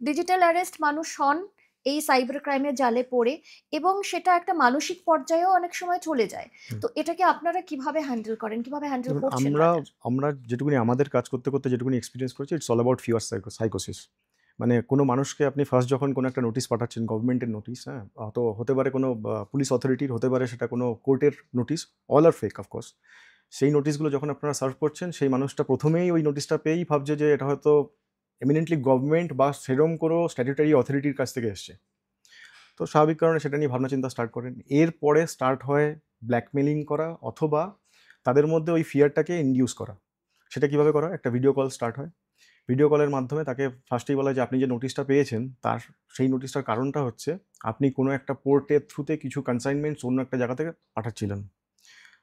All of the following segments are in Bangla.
ডিজিটাল অ্যারেস্ট মানুষ হন এই সাইবার ক্রাইমের জালে পড়ে, এবং সেটা একটা মানসিক পর্যায়েও অনেক সময় চলে যায়। হুম। তো এটাকে আপনারা কিভাবে হ্যান্ডেল করেন, কিভাবে হ্যান্ডেল দেখুন, করছেন আমরা রাদার? আমরা যেটুকুনি আমাদের কাজ করতে, করতে যেটুকুনি এক্সপেরিয়েন্স করেছি, ইটস অল অ্যাবাউট ফিয়ার সাইকোসিস। মানে কোনো মানুষকে আপনি ফার্স্ট যখন কোনো একটা নোটিশ পাঠাচ্ছেন, গভর্নমেন্টের নোটিশ, হ্যাঁ? তো হতে পারে কোনো পুলিশ অথরিটির, হতে পারে সেটা কোনো কোর্টের notice, all are fake of course. সেই নোটিশগুলো যখন আপনারা সার্ভ করছেন, সেই মানুষটা ১ম এই ওই নোটিশটা পেয়েই ভাবছে যে এটা হয়তো এমিনেন্টলি গভর্নমেন্ট বা সেরম কোনো স্ট্যাটিউটরি অথরিটির কাছ থেকে এসছে। তো স্বাভাবিক কারণে সেটা নিয়ে ভাবনা চিন্তা স্টার্ট করেন। এরপরে স্টার্ট হয় ব্ল্যাকমেইলিং করা, অথবা তাদের মধ্যে ওই ফিয়ারটাকে ইনডিউস করা। সেটা কিভাবে করা হয়? একটা ভিডিও কল স্টার্ট হয়। ভিডিও কলের মাধ্যমে তাকে ফার্স্টেই বলা হয় যে আপনি যে নোটিশটা পেয়েছেন, তার সেই নোটিশটার কারণটা হচ্ছে আপনি কোনো একটা পোর্টের থ্রুতে কিছু কনসাইনমেন্টস অন্য একটা জায়গা থেকে পাঠাচ্ছিলেন।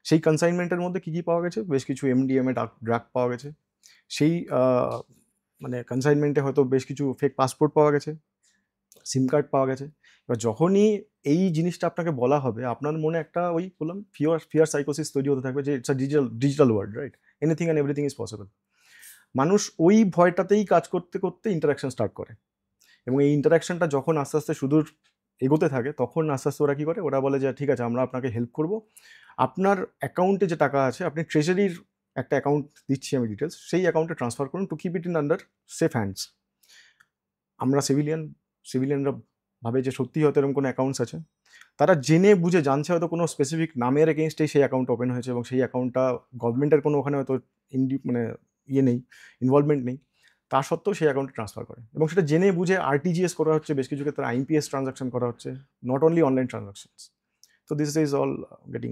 সেই কনসাইনমেন্টের মধ্যে কি, কি পাওয়া গেছে? বেশ কিছু MDMA ড্রাগ পাওয়া গেছে। সেই মানে কনসাইনমেন্টে হয়তো বেশ কিছু ফেক পাসপোর্ট পাওয়া গেছে, সিম কার্ড পাওয়া গেছে। এবার যখনই এই জিনিসটা আপনাকে বলা হবে, আপনার মনে একটা ওই বললাম ফিয়ার সাইকোসিস তৈরি হতে থাকবে যে it's a digital world, right? Anything and everything is possible. মানুষ ওই ভয়টাতেই কাজ করতে, করতে ইন্টারেকশন স্টার্ট করে, এবং এই ইন্টারেকশনটা যখন আস্তে, আস্তে সুদূর এগোতে থাকে, তখন আস্তে, আস্তে ওরা কি করে? ওরা বলে যে, "ঠিক আছে, আমরা আপনাকে হেল্প করব। আপনার অ্যাকাউন্টে যে টাকা আছে, আপনি ট্রেজারির একটা অ্যাকাউন্ট দিচ্ছি আমি ডিটেইলস, সেই অ্যাকাউন্টে ট্রান্সফার করুন to keep it in under safe hands." আমরা সিভিলিয়ানরা ভাবে যে সত্যিই হয়তো এরকম কোনো অ্যাকাউন্টস আছে। তারা জেনে বুঝে জানছে হয়তো কোনো স্পেসিফিক নামের এগেইনস্টেই সেই অ্যাকাউন্ট ওপেন হয়েছে, এবং সেই অ্যাকাউন্টটা গভর্নমেন্টের কোনো ওখানে হয়তো মানে ইয়ে নেই, ইনভলভমেন্ট নেই। তা সত্ত্বেও সেই অ্যাকাউন্টে ট্রান্সফার করে, এবং সেটা জেনে বুঝে RTGS করা হচ্ছে, বেশ কিছু ক্ষেত্রে IMPS ট্রান্সেকশন করা হচ্ছে, নট অনলি অনলাইন ট্রান্সেকশনস। তো দিস ইজ অল গেটিং